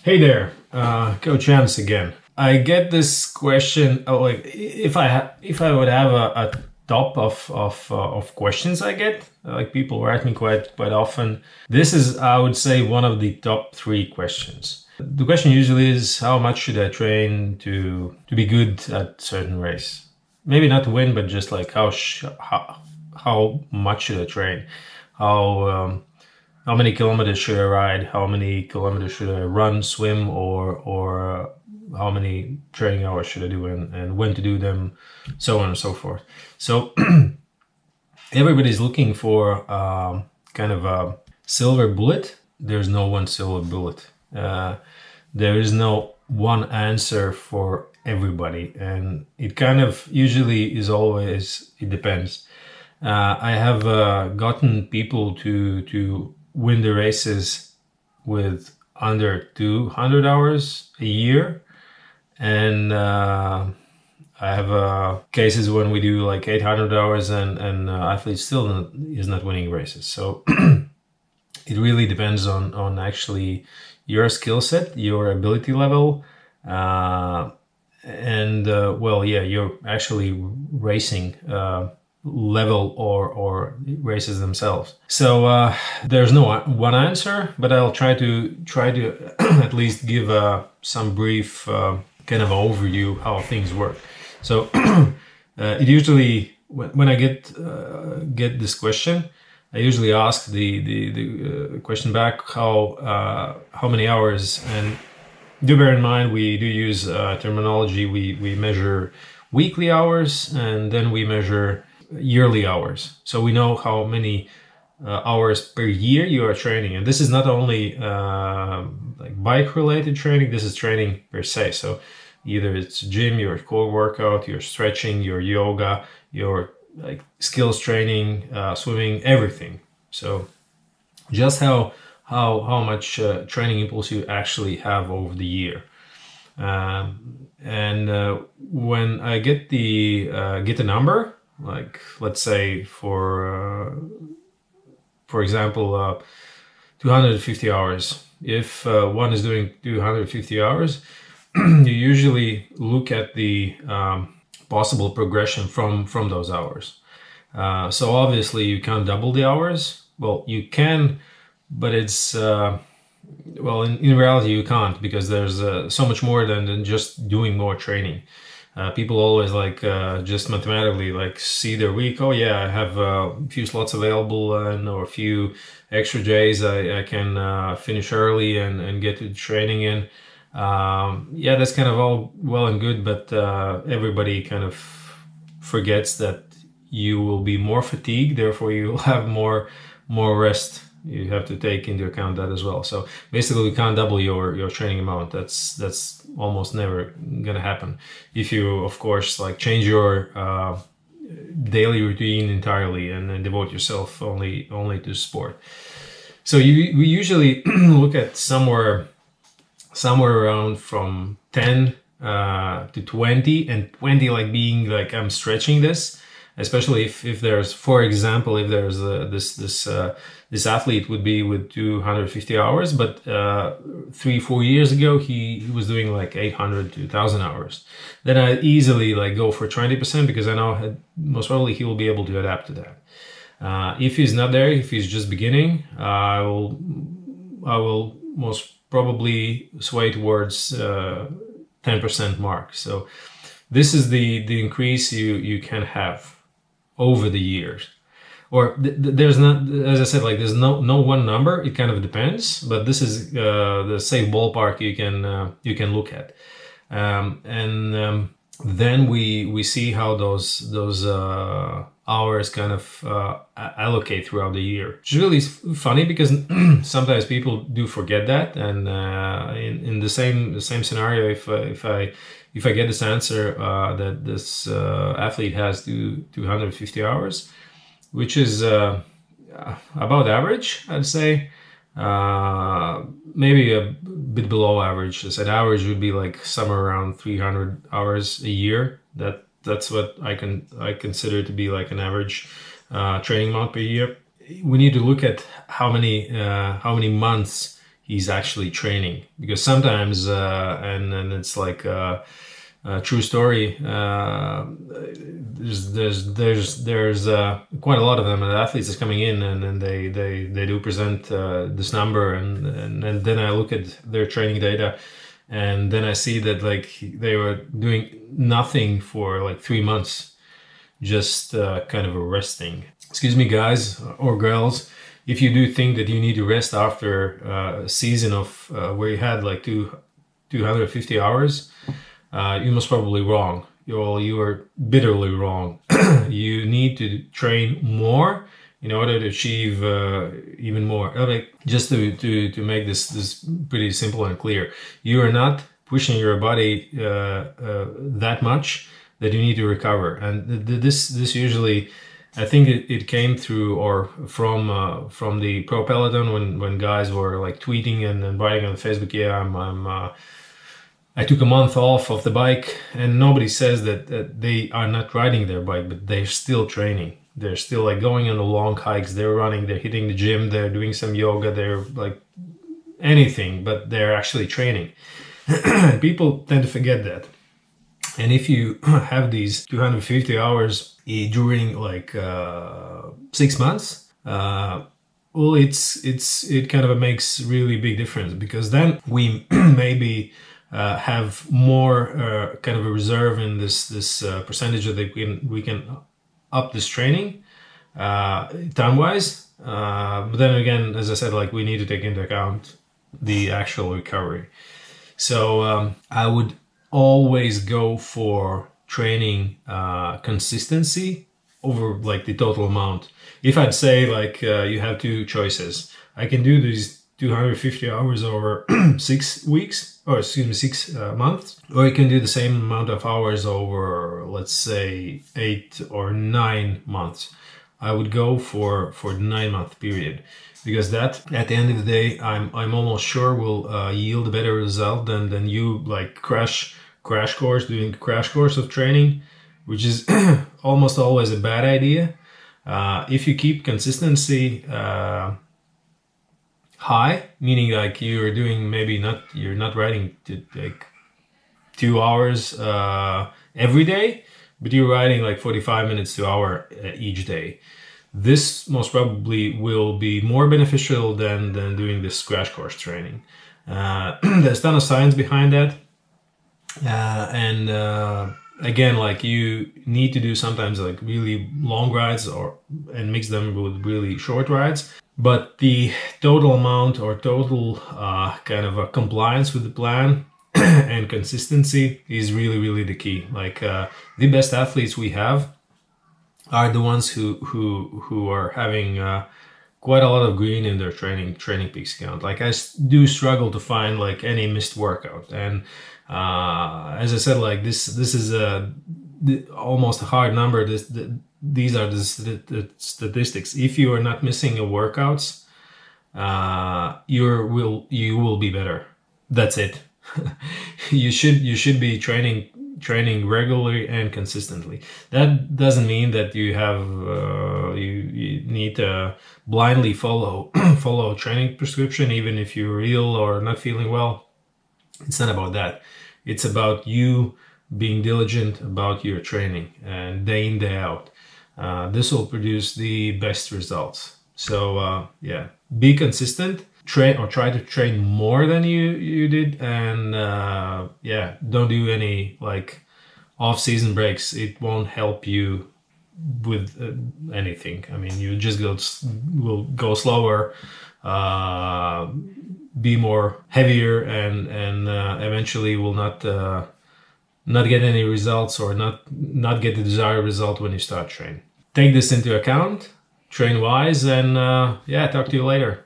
Hey there, Coach Janis again. I get this question, like if I would have a top of questions I get, like people write me quite often. This is, I would say, one of the top three questions. The question usually is, how much should I train to be good at certain race? Maybe not to win, but just like how much should I train? How how many kilometers should I ride? How many kilometers should I run, swim, or how many training hours should I do, and when to do them, so on and so forth. So everybody's looking for kind of a silver bullet. There's no one silver bullet. There is no one answer for everybody, and it kind of usually is always, it depends. I have gotten people to win the races with under 200 hours a year, and I have cases when we do like 800 hours, and athletes still is not winning races. So it really depends on actually your skill set, your ability level, and well, yeah, you're actually racing level or races themselves. So there's no one answer, but I'll try to at least give some brief kind of overview how things work. So it usually, when I get this question, I usually ask the question back, how many hours. And do bear in mind, we do use terminology. We measure weekly hours, and then we measure yearly hours. So we know how many hours per year you are training. And this is not only like bike related training, this is training per se. So either it's gym, your core workout, your stretching, your yoga, your like skills training, swimming, everything. So just how much training impulse you actually have over the year. And when I get the number, like let's say for example 250 hours, if one is doing 250 hours, you usually look at the possible progression from those hours. So obviously you can't double the hours. Well, you can, but it's well, in reality you can't, because there's so much more than just doing more training. People always like just mathematically like see their week. Oh yeah, I have a few slots available, or a few extra days. I can finish early and get to training in. Yeah, that's kind of all well and good, but everybody kind of forgets that you will be more fatigued, therefore you will have more rest. You have to take into account that as well. So basically, we can't double your training amount. That's almost never gonna happen. If you, of course, like change your daily routine entirely and then devote yourself only to sport. So we usually look at somewhere around from 10 to 20, and 20 like being like I'm stretching this, especially if there's, for example, if there's this athlete would be with 250 hours, but 3-4 years ago he was doing like 800 to 1,000 hours. Then I easily like go for 20%, because I know most probably he will be able to adapt to that. If he's not there, if he's just beginning, I will most probably sway towards 10% mark. So this is the increase you can have over the years. Or there's not, as I said, like there's no one number. It kind of depends, but this is the safe ballpark you can look at, and then we see how those hours kind of allocate throughout the year. Which is really funny, because sometimes people do forget that, and in the same scenario, if I get this answer that this athlete has to 250 hours, which is about average, I'd say. Maybe a bit below average. I said average would be like somewhere around 300 hours a year. That's what I consider to be like an average training amount per year. We need to look at how many months he's actually training. Because sometimes, and it's like a true story. There's quite a lot of them, and athletes is coming in, and then they do present this number, and then I look at their training data, and then I see that like they were doing nothing for like 3 months, just kind of resting. Excuse me, guys or girls, if you do think that you need to rest after a season of where you had like 250 hours, you most probably wrong. You are bitterly wrong. You need to train more in order to achieve even more. Okay, just to make this pretty simple and clear, you are not pushing your body that much that you need to recover. And this usually, I think it came through or from the pro peloton when guys were like tweeting and writing on Facebook, yeah, I took a month off of the bike, and nobody says that they are not riding their bike, but they're still training. They're still like going on the long hikes, they're running, they're hitting the gym, they're doing some yoga, they're like anything, but they're actually training. People tend to forget that. And if you have these 250 hours during like 6 months, well, it kind of makes really big difference, because then we maybe have more kind of a reserve in this percentage that we can up this training time wise. But then again, as I said, like we need to take into account the actual recovery. So I would always go for training consistency over like the total amount. If I'd say like you have two choices, I can do these 250 hours over 6 weeks, or excuse me, 6 months, or you can do the same amount of hours over, let's say, 8 or 9 months. I would go for the 9-month period, because that at the end of the day, I'm almost sure will yield a better result than you like crash course, doing crash course of training, which is almost always a bad idea. If you keep consistency high, meaning like you're doing you're not riding to like 2 hours every day, but you're riding like 45 minutes to an hour each day. This most probably will be more beneficial than doing this crash course training. There's a ton of science behind that. Again, like you need to do sometimes like really long rides and mix them with really short rides. But the total amount or total kind of a compliance with the plan and consistency is really, really the key. Like the best athletes we have are the ones who are having quite a lot of green in their training peaks count. Like I do struggle to find like any missed workout. And as I said, like this is almost a hard number. These are the statistics. If you are not missing your workouts, you will be better. That's it. You should be training regularly and consistently. That doesn't mean that you have you need to blindly follow a training prescription, even if you're ill or not feeling well. It's not about that. It's about you being diligent about your training and day in, day out. This will produce the best results. So yeah, be consistent, train or try to train more than you did, and yeah, don't do any like off-season breaks. It won't help you with anything. I mean, you just will go slower, be more heavier, and eventually will not get any results, or not get the desired result when you start training. Take this into account, train wise, and yeah, talk to you later.